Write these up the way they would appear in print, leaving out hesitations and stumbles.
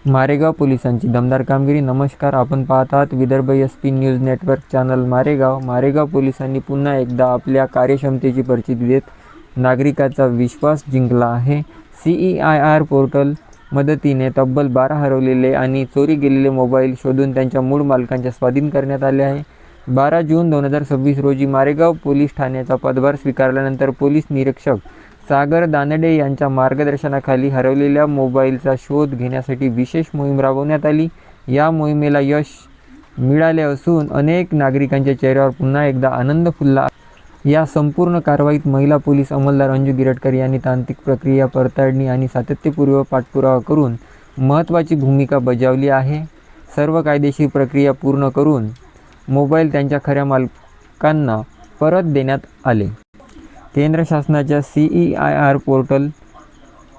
मारेगाव पोलिसांची दमदार कामगिरी. नमस्कार, आपण पाहत आहात Vidarbha SP news network channel Maregaon. Maregaon पोलिसांनी पुन्हा एकदा आपल्या कार्यक्षमतेची प्रचिती देत नागरिकांचा विश्वास जिंकला आहे. CEIR पोर्टल मदतीने तब्बल 12 हरवलेले आणि चोरी गेलेले मोबाईल शोधून त्यांच्या मूळ मालकांच्या स्वाधीन करण्यात आले आहे. 12 जून 2026 रोजी मारेगाव पोलीस ठाण्याचा पदभार स्वीकारल्यानंतर पोलीस निरीक्षक सागर दानडे यांच्या मार्गदर्शनाखाली हरवलेल्या मोबाईलचा शोध घेण्यासाठी विशेष मोहीम राबवण्यात आली. या मोहिमेला यश मिळाले असून अनेक नागरिकांच्या चेहऱ्यावर पुन्हा एकदा आनंद फुलला. या संपूर्ण कारवाईत महिला पोलीस अंमलदार अंजू गिरटकर यांनी तांत्रिक प्रक्रिया पडताळणी आणि सातत्यपूर्व पाठपुरावा करून महत्त्वाची भूमिका बजावली आहे. सर्व कायदेशीर प्रक्रिया पूर्ण करून मोबाईल त्यांच्या खऱ्या मालकांना परत देण्यात आले. केंद्र शासनाच्या CEIR पोर्टल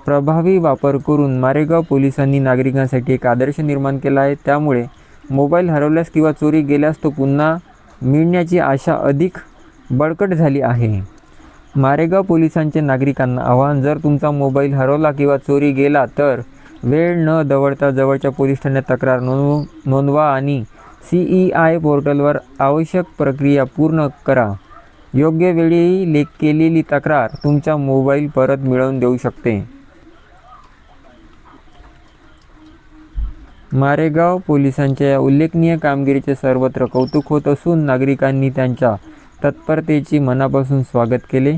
प्रभावी वापर करून मारेगाव पोलिसांनी नागरिकांसाठी एक आदर्श निर्माण केला आहे. त्यामुळे मोबाईल हरवल्यास किंवा चोरी गेल्यास तो पुन्हा मिळण्याची आशा अधिक बळकट झाली आहे. मारेगाव पोलिसांचे नागरिकांना आवाहन, जर तुमचा मोबाईल हरवला किंवा चोरी गेला तर वेळ न दवडता जवळच्या पोलीस ठाण्यात तक्रार नोंदवा आणि CEIR पोर्टलवर आवश्यक प्रक्रिया पूर्ण करा. योग्य वेळी केलेली तक्रार तुमचा मोबाईल परत मिळवून देऊ शकते. मारेगाव पोलिसांच्या या उल्लेखनीय कामगिरीचे सर्वत्र कौतुक होत असून नागरिकांनी त्यांच्या तत्परतेचे मनापासून स्वागत केले.